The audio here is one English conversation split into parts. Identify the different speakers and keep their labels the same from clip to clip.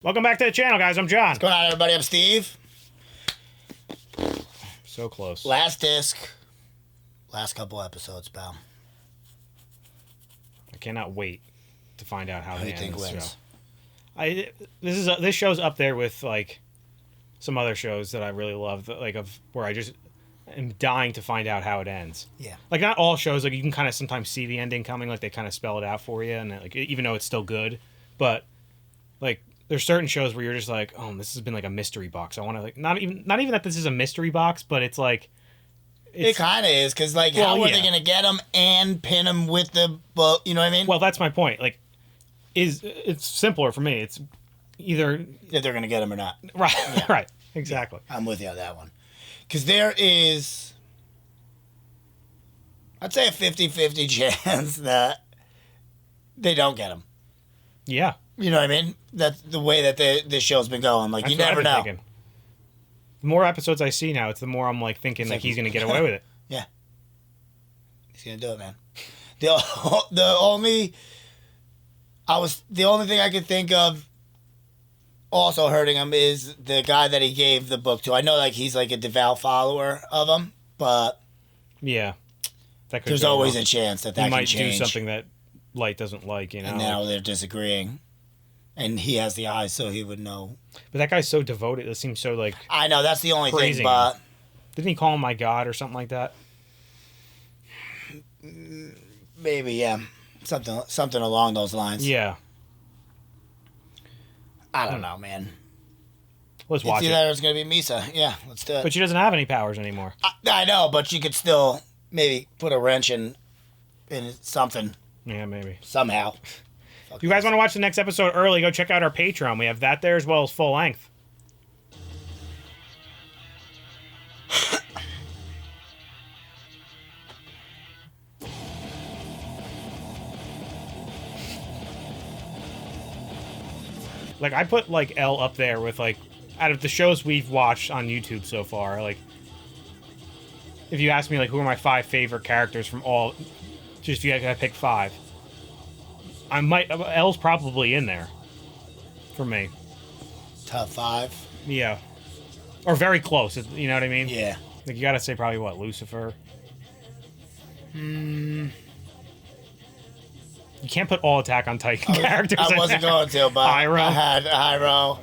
Speaker 1: Welcome back to the channel, guys. I'm John.
Speaker 2: What's going on, everybody? I'm Steve.
Speaker 1: So close.
Speaker 2: Last disc. Last couple episodes, pal.
Speaker 1: I cannot wait to find out how
Speaker 2: Who
Speaker 1: they
Speaker 2: you
Speaker 1: end
Speaker 2: think
Speaker 1: this
Speaker 2: wins?
Speaker 1: show. This show's up there with like some other shows that I really love, where I just am dying to find out how it ends.
Speaker 2: Yeah.
Speaker 1: Like not all shows, like you can kind of sometimes see the ending coming, like they kind of spell it out for you, and like even though it's still good, but like there's certain shows where you're just like, oh, this has been like a mystery box. I want to like not even that this is a mystery box, but it's like
Speaker 2: it kind of is, because like how are they gonna get him and pin him with the boat? You know what I mean?
Speaker 1: Well, that's my point. Like, it's simpler for me. It's either
Speaker 2: if they're gonna get him or not.
Speaker 1: Right. Yeah. Right. Exactly.
Speaker 2: Yeah, I'm with you on that one. Because there is, I'd say a 50-50 chance that they don't get him.
Speaker 1: Yeah.
Speaker 2: You know what I mean? That's the way that this show's been going. Like,
Speaker 1: that's
Speaker 2: you never know.
Speaker 1: Thinking. The more episodes I see now, it's the more I'm like thinking like he's gonna get away with it.
Speaker 2: Yeah. He's gonna do it, man. The only thing I could think of also hurting him is the guy that he gave the book to. I know like he's like a devout follower of him, but
Speaker 1: yeah,
Speaker 2: there's always a chance that
Speaker 1: he might
Speaker 2: can change.
Speaker 1: do something that Light doesn't like, you know.
Speaker 2: And now they're disagreeing, and he has the eyes, so he would know.
Speaker 1: But that guy's so devoted. It seems so like.
Speaker 2: I know that's the only thing,
Speaker 1: him.
Speaker 2: but
Speaker 1: didn't he call him my God or something like that?
Speaker 2: Maybe, yeah, something along those lines.
Speaker 1: Yeah.
Speaker 2: I don't know, man.
Speaker 1: Let's watch it.
Speaker 2: It's either it's gonna be Misa. Yeah, let's do it.
Speaker 1: But she doesn't have any powers anymore.
Speaker 2: I know, but you could still maybe put a wrench in something.
Speaker 1: Yeah, maybe.
Speaker 2: Somehow.
Speaker 1: If you guys want to watch the next episode early, go check out our Patreon. We have that there as well as full length. Like, I put, like, Elle up there with, like, out of the shows we've watched on YouTube so far, like, if you ask me, like, who are my 5 favorite characters from all, just if you gotta pick 5, Elle's probably in there for me.
Speaker 2: Top 5?
Speaker 1: Yeah. Or very close, you know what I mean?
Speaker 2: Yeah.
Speaker 1: Like, you gotta say probably, what, Lucifer? You can't put all Attack on Titan characters
Speaker 2: I wasn't going to, but
Speaker 1: Iroh.
Speaker 2: I had Iroh.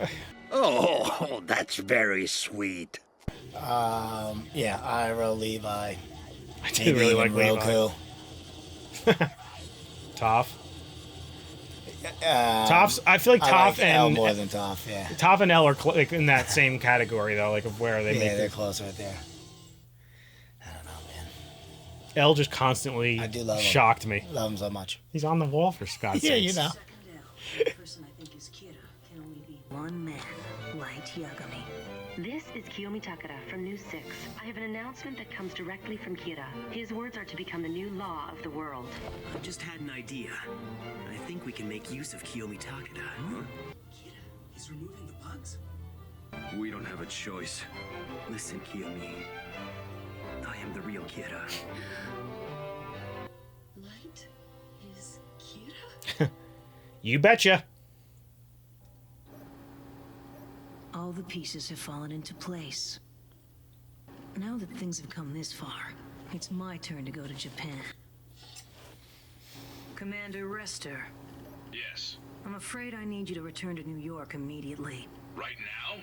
Speaker 3: Oh, that's very sweet.
Speaker 2: Yeah, Iroh, Levi.
Speaker 1: I do
Speaker 2: Maybe
Speaker 1: really
Speaker 2: even
Speaker 1: like
Speaker 2: Roku.
Speaker 1: Toph. Toph's. I feel like Toph
Speaker 2: like Elle
Speaker 1: and
Speaker 2: more than Toph. Yeah.
Speaker 1: Toph and Elle are like in that same category though, like of where they make.
Speaker 2: Yeah, they're close right there. I don't know, man.
Speaker 1: Elle just constantly
Speaker 2: I do love him.
Speaker 1: shocked me.
Speaker 2: Love him so much.
Speaker 1: He's on the wall for Scott's
Speaker 2: Yeah,
Speaker 1: sakes.
Speaker 2: you know.
Speaker 4: The person I think is Kira can only be one man, Light Yagami.
Speaker 5: This is Kiyomi Takara from News 6. I have an announcement that comes directly from Kira. His words are to become the new law of the world.
Speaker 6: I've just had an idea. I think we can make use of Kiyomi Takara.
Speaker 4: Kira, he's removing the bugs?
Speaker 6: We don't have a choice. Listen, Kiyomi. I am the real Kira.
Speaker 4: Light is Kira?
Speaker 1: You betcha.
Speaker 4: All the pieces have fallen into place. Now that things have come this far, it's my turn to go to Japan. Commander Rester,
Speaker 7: Yes.
Speaker 4: I'm afraid I need you to return to New York immediately.
Speaker 7: Right now?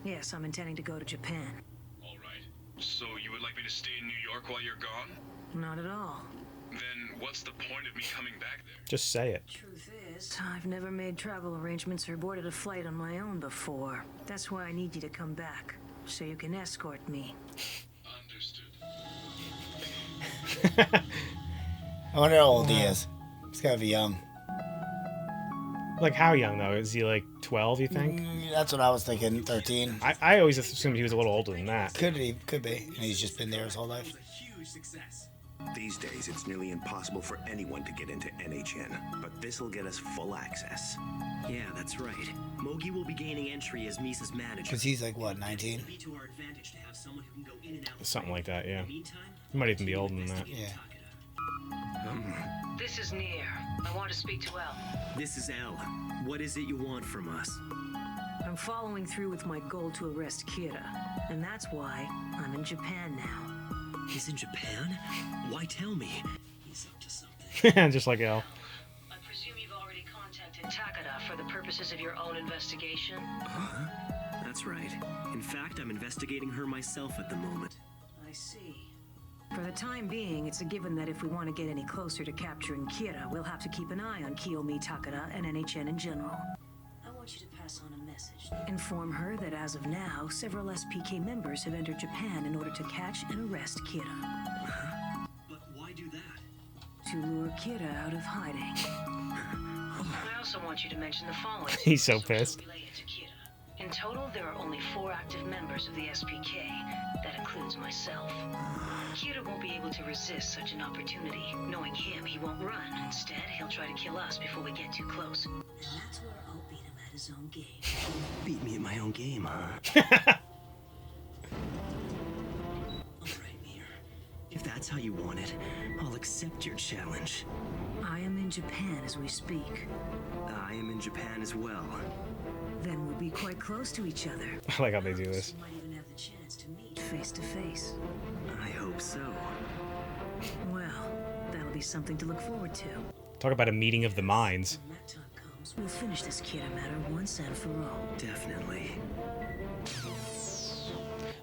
Speaker 4: Yes, I'm intending to go to Japan.
Speaker 7: All right. So you would like me to stay in New York while you're gone?
Speaker 4: Not at all.
Speaker 7: Then what's the point of me coming back there?
Speaker 1: Just say it.
Speaker 4: Truth is, I've never made travel arrangements or boarded a flight on my own before. That's why I need you to come back, so you can escort me.
Speaker 7: Understood.
Speaker 2: I wonder how old he is. He's gotta be young.
Speaker 1: Like how young though? Is he like 12? You think?
Speaker 2: That's what I was thinking. 13.
Speaker 1: I always assumed he was a little older than that.
Speaker 2: Could be. And he's just been there his whole life.
Speaker 3: These days, it's nearly impossible for anyone to get into NHN, but this'll get us full access.
Speaker 6: Yeah, that's right. Mogi will be gaining entry as Misa's manager.
Speaker 2: Because he's like, what, 19?
Speaker 6: It'll be to our advantage to have someone who can go in and out.
Speaker 1: Something like that. Yeah.
Speaker 6: Meantime,
Speaker 1: He might even be older than that.
Speaker 2: Yeah.
Speaker 4: This is Nier. I want to speak to Elle.
Speaker 6: This is Elle. What is it you want from us?
Speaker 4: following through with my goal to arrest Kira, and that's why I'm in Japan now.
Speaker 6: He's in Japan? Why tell me? He's up to something.
Speaker 1: Just like L.
Speaker 4: I presume you've already contacted Takada for the purposes of your own investigation?
Speaker 6: Huh? That's right. In fact, I'm investigating her myself at the moment.
Speaker 4: I see. For the time being, it's a given that if we want to get any closer to capturing Kira, we'll have to keep an eye on Kiyomi Takada and NHN in general. I want you to pass on a message. Inform her that as of now, several SPK members have entered Japan in order to catch and arrest Kira.
Speaker 6: Huh? But why do that?
Speaker 4: To lure Kira out of hiding. I also want you to mention the following.
Speaker 1: He's so pissed.
Speaker 4: Relate it to Kira. In total, there are only 4 active members of the SPK. That includes myself. Kira won't be able to resist such an opportunity. Knowing him, he won't run. Instead, he'll try to kill us before we get too close. And that's where I'll beat him at his own game.
Speaker 6: Beat me at my own game, huh? Alright, Mir. If that's how you want it, I'll accept your challenge.
Speaker 4: I am in Japan as we speak.
Speaker 6: I am in Japan as well.
Speaker 4: Then we'll be quite close to each other.
Speaker 1: I like how they do this.
Speaker 4: We might even have the chance to meet face to face.
Speaker 6: I hope so.
Speaker 4: Well, that'll be something to look forward to.
Speaker 1: Talk about a meeting of the minds.
Speaker 4: When that time comes, we'll finish this Kira matter once and for all.
Speaker 6: Definitely.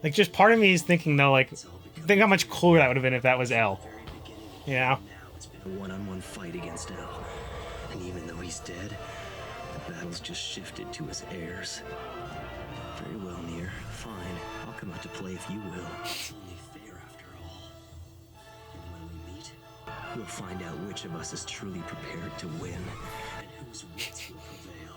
Speaker 1: Like, just part of me is thinking, though, like, think how much cooler that would have been if that was L. Yeah.
Speaker 6: Now it's been a one-on-one fight against L. And even though he's dead, the battle's just shifted to his heirs. Very well, Nier. Fine. I'll come out to play if you will. It's only fair after all. And when we meet, we'll find out which of us is truly prepared to win, and whose wits will prevail.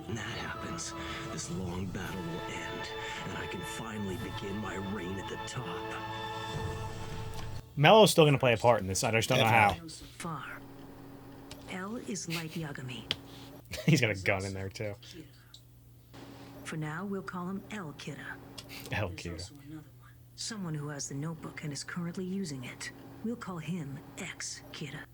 Speaker 6: When that happens, this long battle will end, and I can finally begin my reign at the top.
Speaker 1: Mello's still going to play a part in this. I just don't know how.
Speaker 4: So far, L is Light Yagami.
Speaker 1: He's got a gun in there, too.
Speaker 4: Kira. For now, we'll call him L Kira.
Speaker 1: L
Speaker 4: There's
Speaker 1: Kira.
Speaker 4: also another one. Someone who has the notebook and is currently using it. We'll call him X Kira.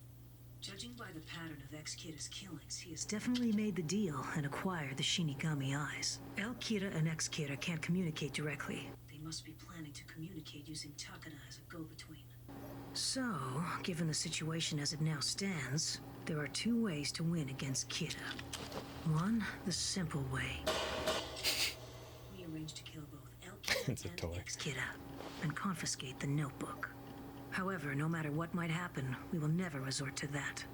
Speaker 4: Judging by the pattern of X Kira's killings, he has definitely made the deal and acquired the Shinigami eyes. L Kira and X Kira can't communicate directly. They must be planning to communicate using Takada as a go-between. So, given the situation as it now stands, there are 2 ways to win against Kira. One, the simple way. We arrange to kill both El Kira
Speaker 1: It's a
Speaker 4: and
Speaker 1: toy.
Speaker 4: X Kira and confiscate the notebook. However, no matter what might happen, we will never resort to that.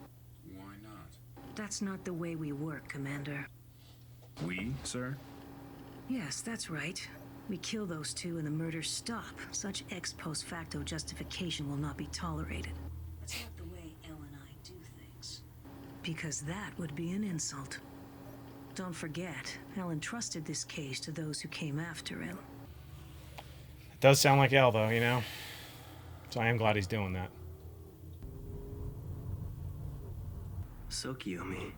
Speaker 7: Why not?
Speaker 4: That's not the way we work, Commander.
Speaker 7: We, sir?
Speaker 4: Yes, that's right. We kill those 2 and the murders stop. Such ex post facto justification will not be tolerated. That's not the way Elle and I do things. Because that would be an insult. Don't forget, Elle entrusted this case to those who came after Elle.
Speaker 1: It does sound like L, though, you know? So I am glad he's doing that.
Speaker 6: So, Kiyomi,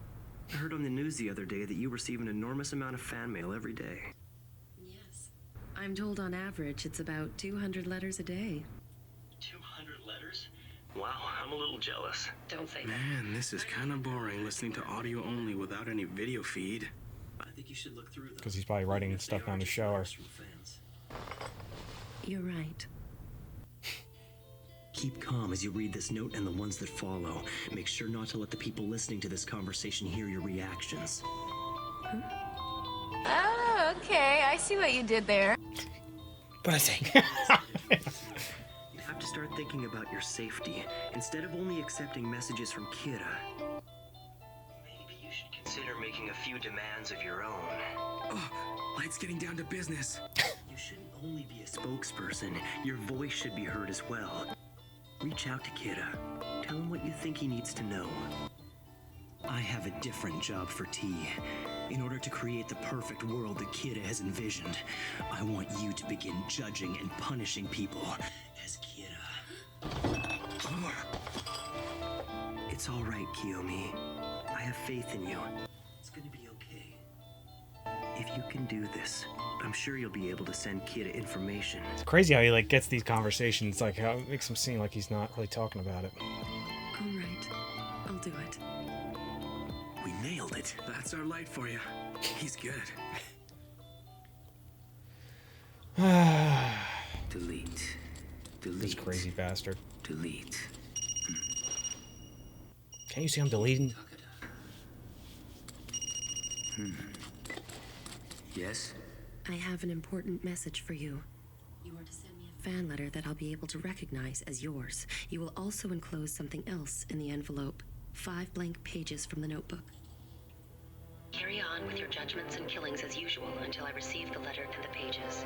Speaker 6: I heard on the news the other day that you receive an enormous amount of fan mail every day.
Speaker 8: Yes. I'm told on average it's about 200 letters a day.
Speaker 6: 200 letters? Wow, I'm a little jealous.
Speaker 8: Don't say that.
Speaker 9: Man, this is kind of boring listening to audio only without any video feed.
Speaker 6: I think you should look through them.
Speaker 1: Because he's probably writing stuff down to show her.
Speaker 8: You're right.
Speaker 6: Keep calm as you read this note and the ones that follow. Make sure not to let the people listening to this conversation hear your reactions.
Speaker 10: Oh, okay. I see what you did there.
Speaker 2: But I think.
Speaker 6: You have to start thinking about your safety instead of only accepting messages from Kira. Maybe you should consider making a few demands of your own.
Speaker 9: Oh, Light's getting down to business.
Speaker 6: You shouldn't only be a spokesperson. Your voice should be heard as well. Reach out to Kira. Tell him what you think he needs to know. I have a different job for T. In order to create the perfect world that Kira has envisioned, I want you to begin judging and punishing people as Kira. It's all right, Kiyomi. I have faith in you. It's gonna be okay. If you can do this, I'm sure you'll be able to send Kira information.
Speaker 1: It's crazy how he, like, gets these conversations, like, how it makes him seem like he's not really talking about it.
Speaker 8: All right. I'll do it.
Speaker 6: We nailed it.
Speaker 9: That's our Light for you. He's good.
Speaker 6: Delete. Delete.
Speaker 1: This crazy bastard.
Speaker 6: Delete.
Speaker 1: Can't you see I'm deleting?
Speaker 6: Yes?
Speaker 8: I have an important message for you. You are to send me a fan letter that I'll be able to recognize as yours. You will also enclose something else in the envelope. 5 blank pages from the notebook. Carry on with your judgments and killings as usual until I receive the letter and the pages.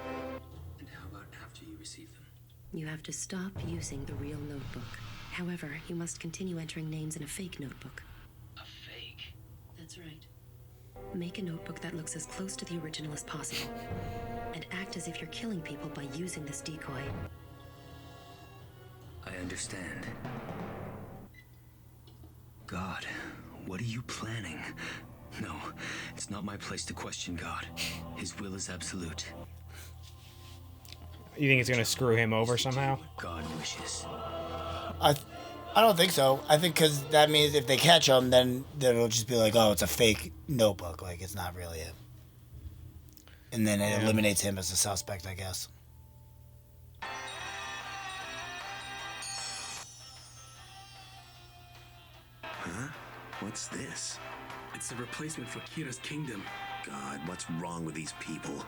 Speaker 9: And how about after you receive them?
Speaker 8: You have to stop using the real notebook. However, you must continue entering names in a fake notebook.
Speaker 9: A fake?
Speaker 8: That's right. Make a notebook that looks as close to the original as possible. And act as if you're killing people by using this decoy.
Speaker 6: I understand. God, what are you planning? No, it's not my place to question God. His will is absolute.
Speaker 1: You think it's gonna screw him over somehow?
Speaker 6: God wishes.
Speaker 2: I don't think so. I think because that means if they catch him, then it'll just be like, oh, it's a fake notebook. Like, it's not really him. And then it eliminates him as a suspect, I guess.
Speaker 3: Huh? What's this?
Speaker 9: It's a replacement for Kira's kingdom.
Speaker 3: God, what's wrong with these people?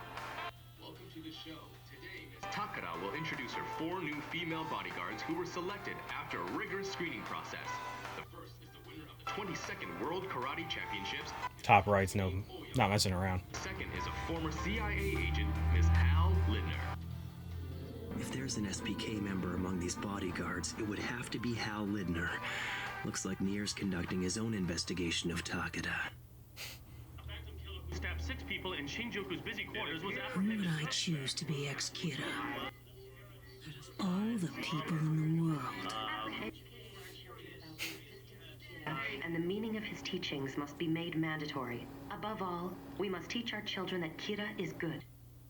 Speaker 7: Welcome to the show. Today, Miss Takara will introduce her 4 new female bodyguards who were selected after a rigorous screening process. The first is the winner of the 22nd World Karate Championships.
Speaker 1: Top right's not messing around.
Speaker 7: The second is a former CIA agent, Miss Hal Lidner.
Speaker 6: If there's an SPK member among these bodyguards, it would have to be Hal Lidner. Looks like Nier's conducting his own investigation of Takada.
Speaker 7: A phantom killer who stabbed 6 people in Shinjuku's busy quarters was
Speaker 4: Who
Speaker 7: apprehended.
Speaker 4: would I choose to be ex-Kira? Out of all the people in the world.
Speaker 5: And the meaning of his teachings must be made mandatory. Above all, we must teach our children that Kira is good.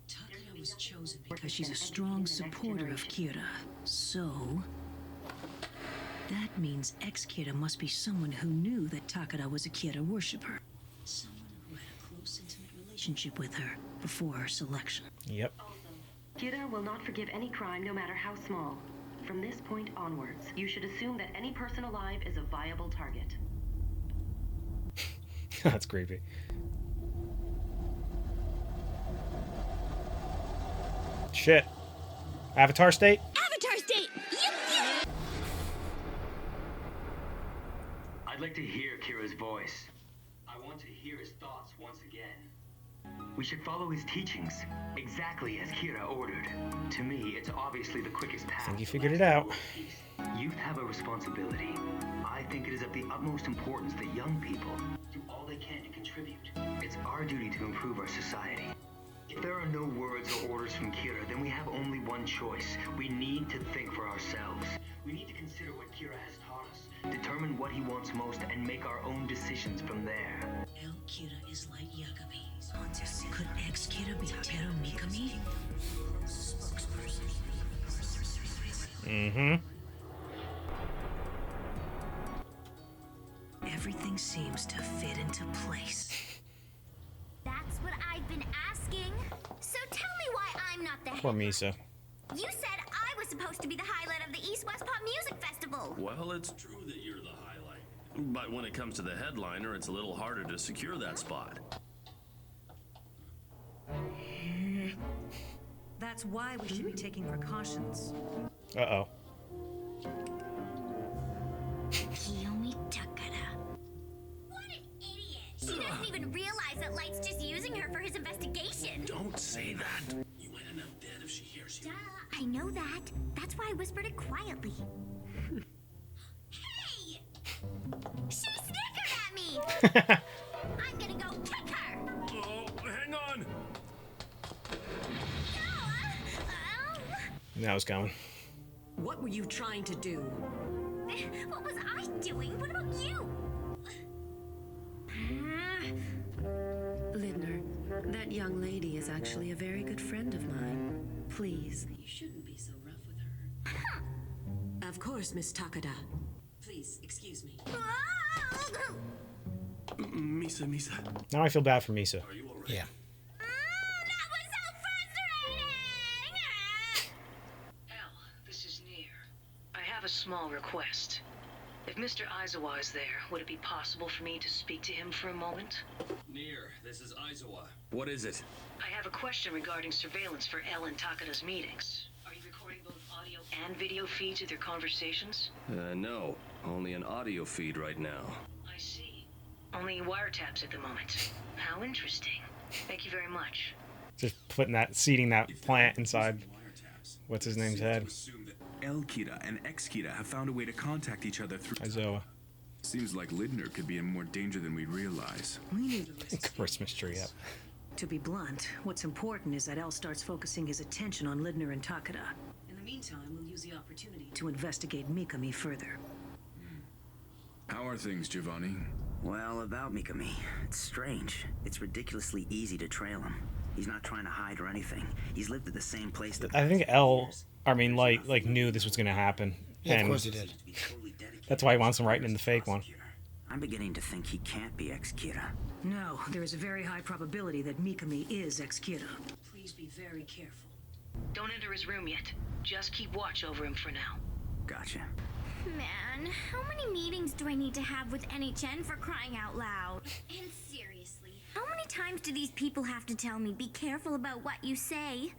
Speaker 4: Takara was chosen because she's a strong supporter of Kira. So, that means ex-Kira must be someone who knew that Takara was a Kira worshipper. Someone who had a close, intimate relationship with her before her selection.
Speaker 1: Yep.
Speaker 5: Kira will not forgive any crime, no matter how small. From this point onwards, you should assume that any person alive is a viable target.
Speaker 1: That's creepy. Shit. Avatar state?
Speaker 11: Avatar state!
Speaker 6: I'd like to hear Kira's voice. I want to hear his thoughts once again. We should follow his teachings, exactly as Kira ordered. To me, it's obviously the quickest path.
Speaker 1: I think you figured it out.
Speaker 6: Youth have a responsibility. I think it is of the utmost importance that young people do all they can to contribute. It's our duty to improve our society. If there are no words or orders from Kira, then we have only one choice. We need to think for ourselves. We need to consider what Kira has taught us, determine what he wants most, and make our own decisions from there.
Speaker 4: El Kira is like Yagami. Could ex-Kira be Teru Mikami?
Speaker 1: Mm-hmm.
Speaker 4: Everything seems to fit into place.
Speaker 11: That's what I've been asking. So tell me why I'm not the
Speaker 1: Poor
Speaker 11: head.
Speaker 1: Misa.
Speaker 11: You said I was supposed to be the highlight of the East West Pop Music Festival.
Speaker 12: Well, it's true that you're the highlight. But when it comes to the headliner, it's a little harder to secure that spot.
Speaker 13: That's why we should be taking precautions.
Speaker 1: Uh-oh.
Speaker 11: Kiyomi Takara. What an idiot! She doesn't even realize that Light's just using her for his investigation.
Speaker 12: Don't say that. You might end up dead if she hears you.
Speaker 11: Duh, I know that. That's why I whispered it quietly. Hey! She snickered at me! I'm gonna go kick her!
Speaker 12: Oh, hang on!
Speaker 1: That was coming.
Speaker 13: What were you trying to do?
Speaker 11: What was I doing? What about you?
Speaker 8: Lidner, that young lady is actually a very good friend of mine. Please, you shouldn't be so rough with her.
Speaker 13: Of course, Miss Takada. Please, excuse me.
Speaker 12: Misa.
Speaker 1: Now I feel bad for Misa.
Speaker 12: Are you alright?
Speaker 1: Yeah.
Speaker 11: That was so frustrating!
Speaker 4: small request. If Mr. Aizawa is there, would it be possible for me to speak to him for a moment?
Speaker 12: Nier, this is Aizawa. What is it?
Speaker 4: I have a question regarding surveillance for El and Takada's meetings. Are you recording both audio and video feeds of their conversations?
Speaker 12: No. Only an audio feed right now.
Speaker 4: I see. Only wiretaps at the moment. How interesting. Thank you very much.
Speaker 1: Just seeding that plant inside what's his name's head.
Speaker 14: El Kira and Ex Kira have found a way to contact each other through
Speaker 1: Aizawa.
Speaker 14: Seems like Lidner could be in more danger than we realize.
Speaker 4: We need a list.
Speaker 1: Christmas tree up.
Speaker 4: To be blunt, what's important is that El starts focusing his attention on Lidner and Takada. In the meantime, we'll use the opportunity to investigate Mikami further.
Speaker 14: How are things, Giovanni?
Speaker 15: Well, about Mikami, it's strange. It's ridiculously easy to trail him. He's not trying to hide or anything. He's lived at the same place.
Speaker 1: I think Light knew this was going to happen.
Speaker 2: Yeah,
Speaker 1: and
Speaker 2: of course he did.
Speaker 1: That's why he wants him writing in the fake one.
Speaker 15: I'm beginning to think he can't be Ex-Kira.
Speaker 4: No, there is a very high probability that Mikami is Ex-Kira. Please be very careful. Don't enter his room yet. Just keep watch over him for now.
Speaker 15: Gotcha.
Speaker 11: Man, how many meetings do I need to have with NHN for crying out loud? And seriously, how many times do these people have to tell me, be careful about what you say?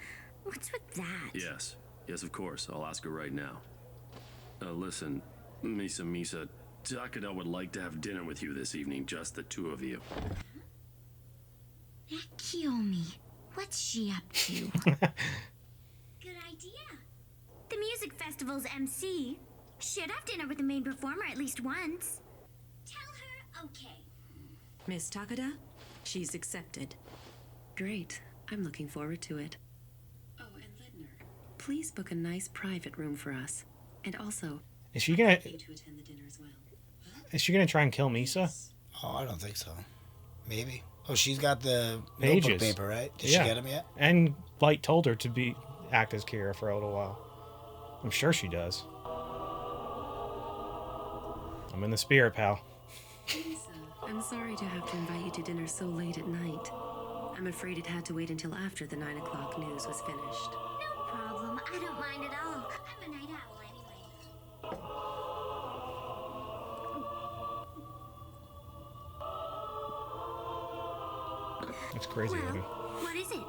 Speaker 11: What's with that?
Speaker 12: Yes. Yes, of course. I'll ask her right now. Listen, Misa, Takada would like to have dinner with you this evening, just the two of you.
Speaker 11: That Kiyomi, what's she up to? Good idea. The music festival's MC. Should have dinner with the main performer at least once. Tell her okay.
Speaker 13: Miss Takada, she's accepted.
Speaker 8: Great. I'm looking forward to it.
Speaker 13: Oh, and Lidner.
Speaker 8: Please book a nice private room for us. And also,
Speaker 1: Is she gonna
Speaker 13: To attend the dinner as well.
Speaker 1: try and kill Misa?
Speaker 2: Oh, I don't think so. Maybe. Oh, she's got the
Speaker 1: Pages.
Speaker 2: notebook paper, right? Did she get him yet?
Speaker 1: And Light told her to act as Kira for a little while. I'm sure she does. I'm in the spirit, pal.
Speaker 8: Lisa, I'm sorry to have to invite you to dinner so late at night. I'm afraid it had to wait until after the 9 o'clock news was finished.
Speaker 11: No problem. I don't mind at all. I'm a night owl anyway.
Speaker 1: That's crazy,
Speaker 11: Well,
Speaker 1: Abby.
Speaker 11: what is it?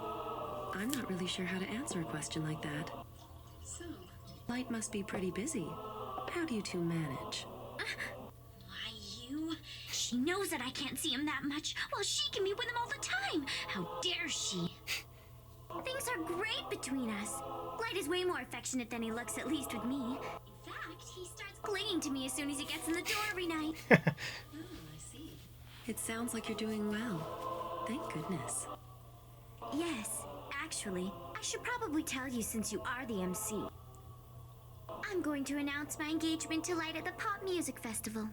Speaker 8: I'm not really sure how to answer a question like that.
Speaker 13: So,
Speaker 8: Light must be pretty busy. How do you two manage?
Speaker 11: Why, you? She knows that I can't see him that much, while she can be with him all the time. How dare she? Things are great between us. Light is way more affectionate than he looks, at least with me. In fact, he starts clinging to me as soon as he gets in the door every night.
Speaker 13: I see.
Speaker 8: It sounds like you're doing well. Thank goodness.
Speaker 11: Yes, actually, I should probably tell you since you are the MC. I'm going to announce my engagement to Light at the Pop Music Festival.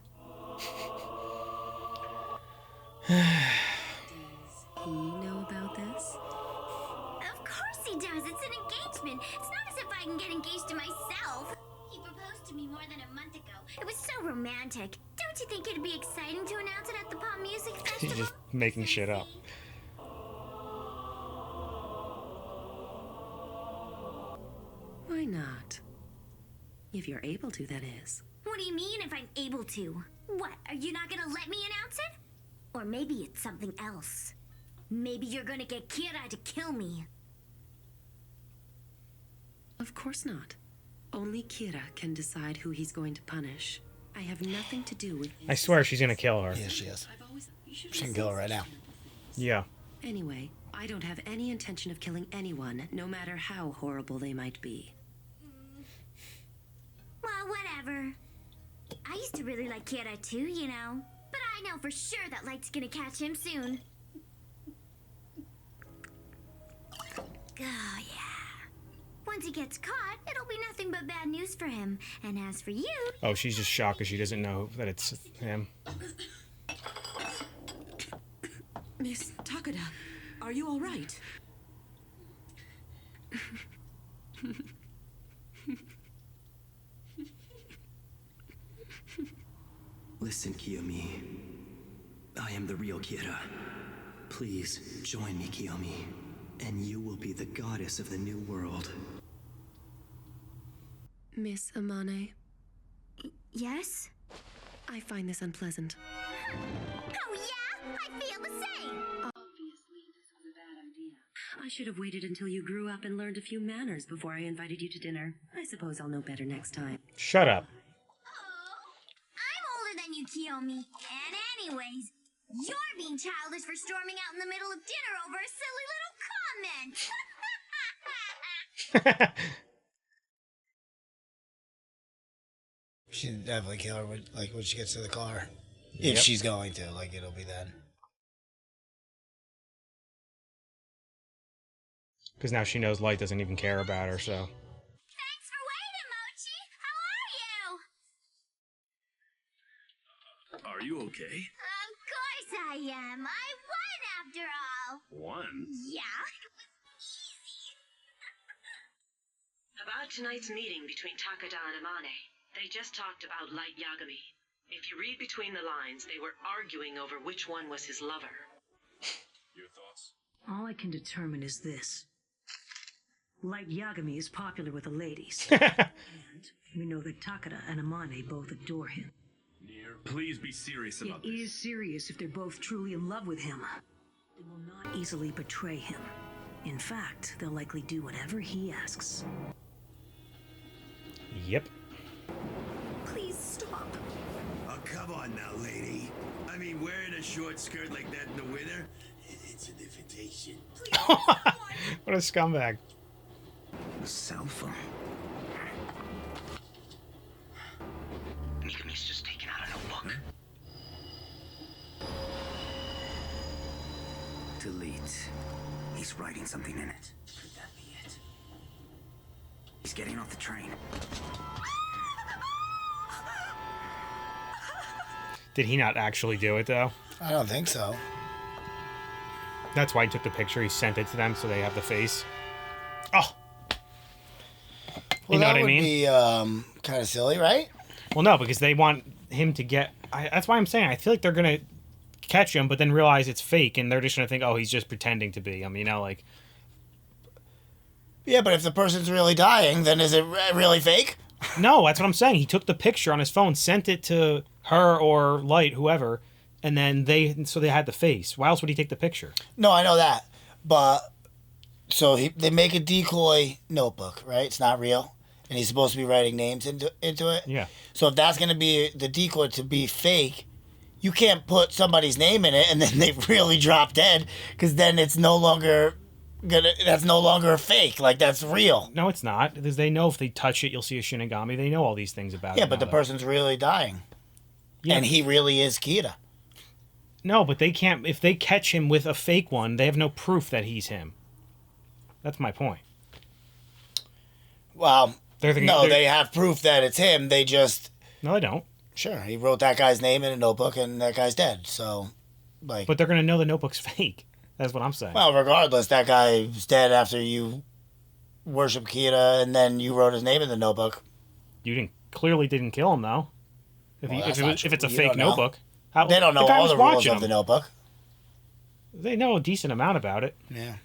Speaker 8: Does he know about this?
Speaker 11: Of course he does. It's an engagement. It's not as if I can get engaged to myself. He proposed to me more than a month ago. It was so romantic. Don't you think it'd be exciting to announce it at the Pop Music Festival?
Speaker 1: She's just making shit up.
Speaker 8: Why not? If you're able to, that is.
Speaker 11: What do you mean if I'm able to? What, are you not gonna let me announce it? Or maybe it's something else. Maybe you're gonna get Kira to kill me.
Speaker 8: Of course not. Only Kira can decide who he's going to punish. I have nothing to do with
Speaker 1: I swear she's gonna kill her.
Speaker 2: Yeah, she is. She can kill her right now.
Speaker 1: Yeah.
Speaker 8: Anyway, I don't have any intention of killing anyone, no matter how horrible they might be.
Speaker 11: Well, whatever. I used to really like Kira too, you know. But I know for sure that Light's gonna catch him soon. Oh, yeah. Once he gets caught, it'll be nothing but bad news for him. And as for you...
Speaker 1: Oh, she's just shocked because she doesn't know that it's him.
Speaker 13: Miss Takada, are you all right?
Speaker 6: Listen, Kiyomi. I am the real Kira. Please join me, Kiyomi, and you will be the goddess of the new world.
Speaker 8: Miss Amane,
Speaker 11: Yes?
Speaker 8: I find this unpleasant.
Speaker 11: Oh yeah? I feel the same!
Speaker 8: Obviously, this was a bad idea. I should have waited until you grew up and learned a few manners before I invited you to dinner. I suppose I'll know better next time.
Speaker 1: Shut up.
Speaker 11: I'm older than you, Kiyomi. And anyways, you're being childish for storming out in the middle of dinner over a silly little comment.
Speaker 2: She'd definitely kill her when she gets to the car. If she's going to, like, it'll be then.
Speaker 1: Because now she knows Light doesn't even care about her, so.
Speaker 11: Thanks for waiting, Mochi. How are you?
Speaker 12: Are you okay?
Speaker 11: Of course I am. I won after all.
Speaker 12: Won?
Speaker 11: Yeah.
Speaker 5: About tonight's meeting between Takada and Amane. They just talked about Light Yagami. If you read between the lines, they were arguing over which one was his lover.
Speaker 12: Your thoughts?
Speaker 4: All I can determine is this. Light Yagami is popular with the ladies. And we know that Takada and Amane both adore him.
Speaker 12: Nier, please be serious about
Speaker 4: It
Speaker 12: this.
Speaker 4: is serious if they're both truly in love with him. They will not easily betray him. In fact, they'll likely do whatever he asks.
Speaker 1: Yep.
Speaker 11: Please stop.
Speaker 3: Oh, come on now, lady. I mean, wearing a short skirt like that in the winter, it's an invitation.
Speaker 1: What a scumbag.
Speaker 15: A cell phone. Mikami's just taken out a notebook. Delete. He's writing something in it. Could that be it? He's getting off the train.
Speaker 1: Did he not actually do it, though?
Speaker 2: I don't think so.
Speaker 1: That's why he took the picture. He sent it to them so they have the face. Oh!
Speaker 2: Well,
Speaker 1: You know
Speaker 2: that
Speaker 1: what I
Speaker 2: would
Speaker 1: mean?
Speaker 2: be kind of silly, right?
Speaker 1: Well, no, because they want him to get... that's why I'm saying I feel like they're going to catch him, but then realize it's fake, and they're just going to think, oh, he's just pretending to be him, you know, like...
Speaker 2: Yeah, but if the person's really dying, then is it really fake?
Speaker 1: No, that's what I'm saying. He took the picture on his phone, sent it to her or Light, whoever, and then they had the face. Why else would he take the picture?
Speaker 2: No, I know that. But, so they make a decoy notebook, right? It's not real. And he's supposed to be writing names into it.
Speaker 1: Yeah.
Speaker 2: So if that's going to be the decoy to be fake, you can't put somebody's name in it and then they really drop dead, because then it's no longer... that's no longer fake. Like, that's real.
Speaker 1: No, it's not. Because they know if they touch it, you'll see a Shinigami. They know all these things about it.
Speaker 2: Yeah, but
Speaker 1: now,
Speaker 2: the
Speaker 1: though.
Speaker 2: person's really dying.
Speaker 1: Yeah.
Speaker 2: And he really is Kira.
Speaker 1: No, but they can't... If they catch him with a fake one, they have no proof that he's him. That's my point.
Speaker 2: Well, they have proof that it's him. They just...
Speaker 1: No, they don't.
Speaker 2: Sure, he wrote that guy's name in a notebook and that guy's dead. So, like...
Speaker 1: But they're going to know the notebook's fake. That's what I'm saying.
Speaker 2: Well, regardless, that guy's dead after you worship Kira and then you wrote his name in the notebook.
Speaker 1: You clearly didn't kill him, though. If it's a fake notebook.
Speaker 2: They don't know all the rules of the notebook.
Speaker 1: They know a decent amount about it.
Speaker 2: Yeah.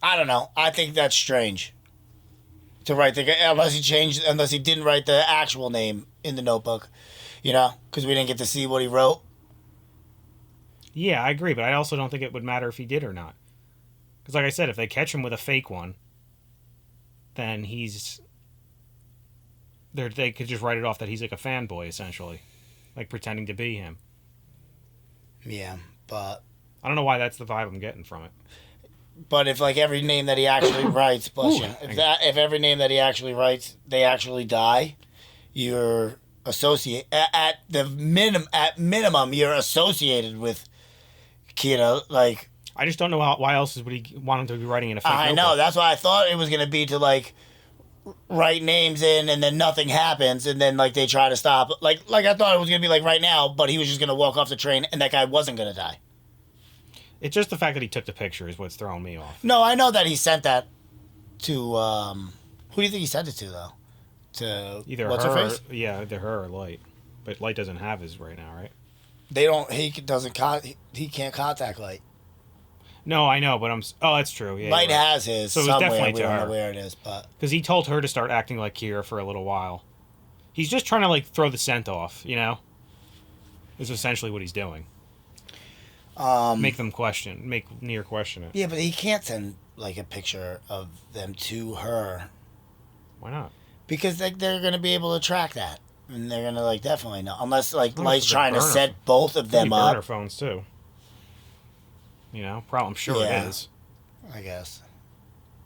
Speaker 2: I don't know. I think that's strange. To write unless he didn't write the actual name in the notebook, you know, because we didn't get to see what he wrote.
Speaker 1: Yeah, I agree, but I also don't think it would matter if he did or not. Because, like I said, if they catch him with a fake one, then they could just write it off that he's like a fanboy, essentially, like pretending to be him.
Speaker 2: Yeah, but
Speaker 1: I don't know why that's the vibe I'm getting from it.
Speaker 2: But if like every name that he actually writes, if every name that he actually writes, they actually die, you're at minimum you're associated with Kira. Like,
Speaker 1: I just don't know why else would he want him to be writing in a fake notebook.
Speaker 2: know, that's why I thought it was gonna be to like write names in and then nothing happens and then like they try to stop. Like I thought it was gonna be like right now, but he was just gonna walk off the train and that guy wasn't gonna die.
Speaker 1: It's just the fact that he took the picture is what's throwing me off.
Speaker 2: No, I know that he sent that to, who do you think he sent it to, though? To
Speaker 1: either
Speaker 2: what's
Speaker 1: her,
Speaker 2: her face?
Speaker 1: either her or Light. But Light doesn't have his right now, right?
Speaker 2: He can't contact Light.
Speaker 1: No, I know, but that's true. Yeah,
Speaker 2: Light has his
Speaker 1: so it was
Speaker 2: somewhere,
Speaker 1: definitely
Speaker 2: we
Speaker 1: to
Speaker 2: don't
Speaker 1: her.
Speaker 2: know where it is, but...
Speaker 1: Because he told her to start acting like Kira for a little while. He's just trying to like throw the scent off, you know. Is essentially what he's doing. Make Nier question it.
Speaker 2: Yeah, but he can't send like a picture of them to her.
Speaker 1: Why not?
Speaker 2: Because like they're gonna be able to track that, and they're gonna like definitely know, unless like
Speaker 1: Well,
Speaker 2: Light's
Speaker 1: it's a
Speaker 2: trying to
Speaker 1: burner.
Speaker 2: set both of them
Speaker 1: Burner
Speaker 2: up.
Speaker 1: phones too. You know, I'm sure
Speaker 2: Yeah.
Speaker 1: it is.
Speaker 2: I guess.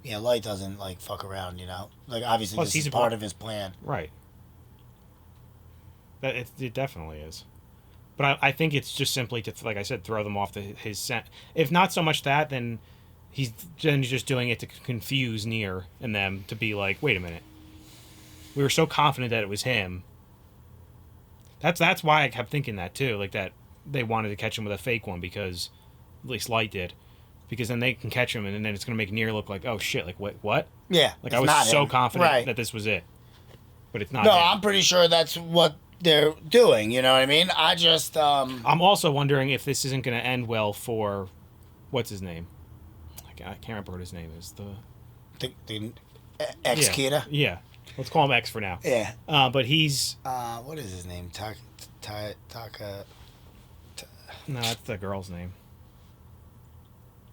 Speaker 2: Yeah, Light doesn't like fuck around, you know. Like obviously
Speaker 1: Plus,
Speaker 2: this
Speaker 1: he's
Speaker 2: is
Speaker 1: a
Speaker 2: part
Speaker 1: part-
Speaker 2: of his plan.
Speaker 1: Right. That it definitely is. But I think it's just simply to, like I said, throw them off his scent. If not so much that, then he's just doing it to confuse Nier and them to be like, wait a minute. We were so confident that it was him. That's why I kept thinking that too, like that they wanted to catch him with a fake one because at least Light did. Because then they can catch him and then it's going to make Nier look like, oh shit, like what?
Speaker 2: Yeah,
Speaker 1: Like
Speaker 2: it's
Speaker 1: I was
Speaker 2: not
Speaker 1: so
Speaker 2: him.
Speaker 1: confident
Speaker 2: Right.
Speaker 1: that this was it. But it's not
Speaker 2: No,
Speaker 1: him.
Speaker 2: I'm pretty sure that's what they're doing. You know what I mean? I just
Speaker 1: I'm also wondering if this isn't going to end well for what's his name. I can't remember what his name is.
Speaker 2: the X Kida.
Speaker 1: Yeah, let's call him X for now.
Speaker 2: Yeah.
Speaker 1: But he's
Speaker 2: what is his name? Taka.
Speaker 1: no, that's the girl's name.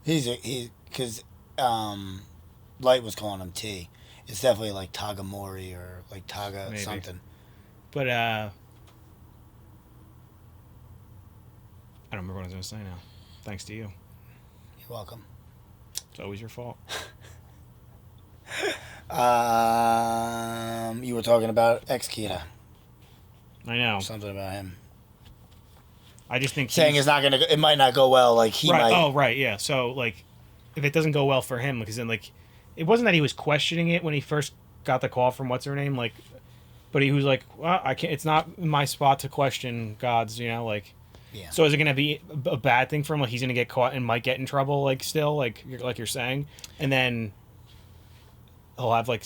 Speaker 2: He because Light was calling him T. It's definitely like Tagamori or like Taga
Speaker 1: Maybe.
Speaker 2: something.
Speaker 1: But I don't remember what I was going to say now. Thanks to you.
Speaker 2: You're welcome.
Speaker 1: It's always your fault.
Speaker 2: You were talking about X Kida.
Speaker 1: I know.
Speaker 2: Something about him.
Speaker 1: I just think
Speaker 2: Saying it's not gonna. It might not go well. Like he
Speaker 1: right.
Speaker 2: might.
Speaker 1: Oh, right. Yeah. So like, if it doesn't go well for him, because then like, it wasn't that he was questioning it when he first got the call from what's her name, like, but he was like, well, I can't. It's not my spot to question gods, you know, like.
Speaker 2: Yeah.
Speaker 1: So is it gonna be a bad thing for him? Like he's gonna get caught and might get in trouble, like still, like you're saying, and then he'll have like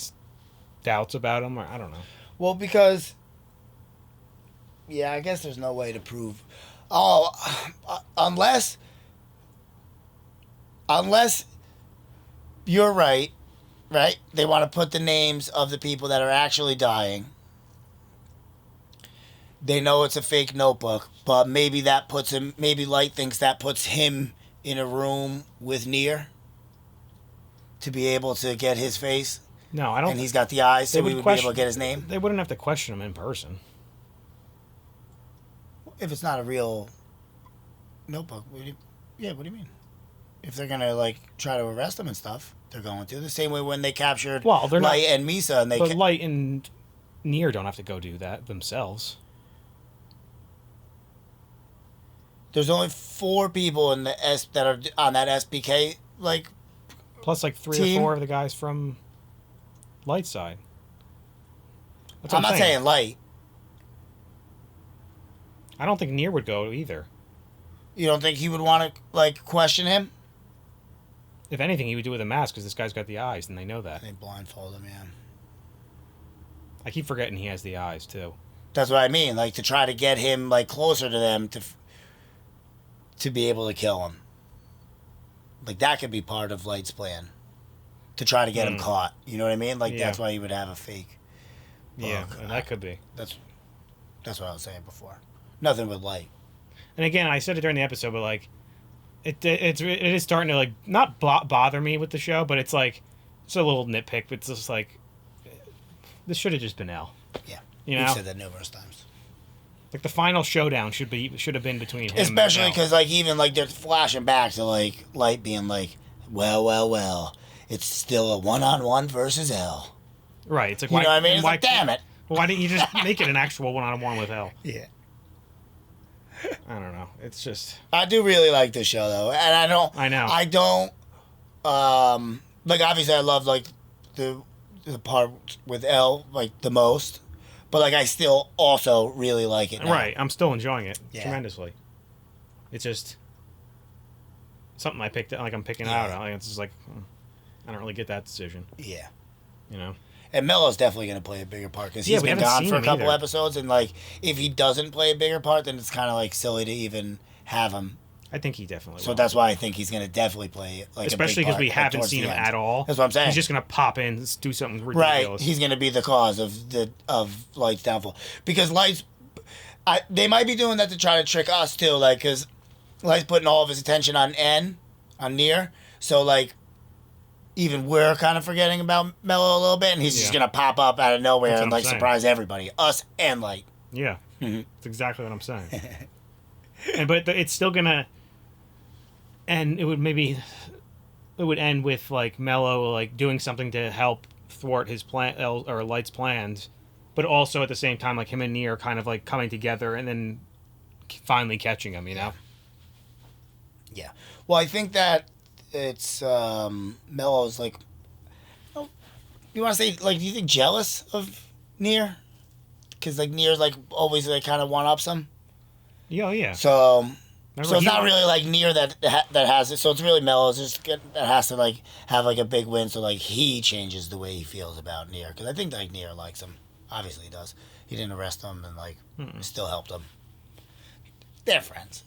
Speaker 1: doubts about him, or I don't know.
Speaker 2: Well, because. Yeah, I guess there's no way to prove. Oh, unless you're right? They want to put the names of the people that are actually dying. They know it's a fake notebook, but maybe that puts him. Maybe Light thinks that puts him in a room with Nier to be able to get his face.
Speaker 1: No, I don't.
Speaker 2: And he's got the eyes, so we would be able to get his name.
Speaker 1: They wouldn't have to question him in person.
Speaker 2: If it's not a real notebook, what do you mean? If they're gonna like try to arrest him and stuff, they're going to the same way when they captured
Speaker 1: they're
Speaker 2: Light
Speaker 1: not,
Speaker 2: and Misa, and they.
Speaker 1: But Light and Nier don't have to go do that themselves.
Speaker 2: There's only 4 people in the that are on that SBK like.
Speaker 1: Plus, like 3
Speaker 2: team.
Speaker 1: or 4 of the guys from Light's side. That's
Speaker 2: I'm
Speaker 1: what
Speaker 2: not saying Light.
Speaker 1: I don't think Nier would go either.
Speaker 2: You don't think he would want to like question him?
Speaker 1: If anything, he would do it with a mask because this guy's got the eyes, and they know that.
Speaker 2: They blindfold him, yeah.
Speaker 1: I keep forgetting he has the eyes too.
Speaker 2: That's what I mean. Like to try to get him like closer to them to be able to kill him. Like that could be part of Light's plan. To try to get him caught. You know what I mean? Like
Speaker 1: Yeah.
Speaker 2: that's why he would have a fake.
Speaker 1: Yeah,
Speaker 2: book.
Speaker 1: and that could be.
Speaker 2: That's what I was saying before. Nothing with Light.
Speaker 1: And again, I said it during the episode, but like, it is starting to like not bother me with the show, but it's like it's a little nitpick. But it's just like this should have just been L.
Speaker 2: Yeah,
Speaker 1: you know.
Speaker 2: You've said that numerous times.
Speaker 1: Like the final showdown should have been between him.
Speaker 2: Especially
Speaker 1: and L.
Speaker 2: because like even like they're flashing back to like Light being like, well, it's still a 1-on-1 versus L.
Speaker 1: Right. It's like
Speaker 2: You
Speaker 1: why,
Speaker 2: know what I mean? It's
Speaker 1: why,
Speaker 2: like, damn it.
Speaker 1: Well, why didn't you just make it an actual 1-on-1 with L?
Speaker 2: Yeah.
Speaker 1: I don't know. It's just.
Speaker 2: I do really like this show though, and I know. I don't. Like obviously I love like the part with L like the most, but like I still also really like it. Now.
Speaker 1: Right. I'm still enjoying it
Speaker 2: Yeah.
Speaker 1: tremendously. It's just something I picked. Like I'm picking out. Like, it's just like I don't really get that decision.
Speaker 2: Yeah.
Speaker 1: You know.
Speaker 2: And Mello's definitely going to play a bigger part because
Speaker 1: Yeah,
Speaker 2: he's
Speaker 1: we
Speaker 2: been
Speaker 1: haven't
Speaker 2: gone
Speaker 1: seen
Speaker 2: for a
Speaker 1: him
Speaker 2: couple
Speaker 1: either.
Speaker 2: episodes, and like if he doesn't play a bigger part, then it's kind of like silly to even have him
Speaker 1: I think he definitely
Speaker 2: So
Speaker 1: will.
Speaker 2: that's why I think he's going to definitely play like
Speaker 1: especially
Speaker 2: because
Speaker 1: we haven't seen him at all.
Speaker 2: That's what I'm saying.
Speaker 1: He's just going to pop in, do something
Speaker 2: Right.
Speaker 1: ridiculous.
Speaker 2: He's going to be the cause of Light's downfall. Because Light's... they might be doing that to try to trick us, too. Like, because Light's putting all of his attention on Nier. So, like, even we're kind of forgetting about Mello a little bit. And he's just going to pop up out of nowhere and, like, surprise everybody. Us and Light.
Speaker 1: Yeah. That's exactly what I'm saying. But it's still going to... And it would end with, like, Mello, like, doing something to help thwart his plan, or Light's plans, but also at the same time, like, him and Nier kind of, like, coming together and then finally catching him, you know?
Speaker 2: Yeah. Well, I think that it's, Mello's, like, oh, you want to say, like, do you think jealous of Nier? Because, like, Nier's, like, always, like, kind of one-ups him.
Speaker 1: Yeah, yeah.
Speaker 2: So...
Speaker 1: Remember,
Speaker 2: so it's not really like Nier that has it. So it's really Mello. It's just that has to like have like a big win. So like he changes the way he feels about Nier, because I think like Nier likes him. Obviously he does. He didn't arrest him and like still helped him. They're friends.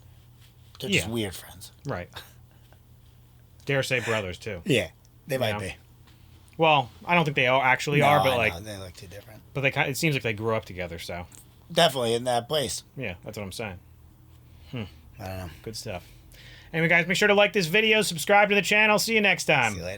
Speaker 2: They're just weird friends.
Speaker 1: Right. Dare say brothers too.
Speaker 2: Yeah, they might be.
Speaker 1: Well, I don't think they actually are, but like
Speaker 2: they look too different.
Speaker 1: But it seems like they grew up together. So
Speaker 2: definitely in that place.
Speaker 1: Yeah, that's what I'm saying.
Speaker 2: I don't know.
Speaker 1: Good stuff. Anyway, guys, make sure to like this video, subscribe to the channel. See you next time.
Speaker 2: See you later.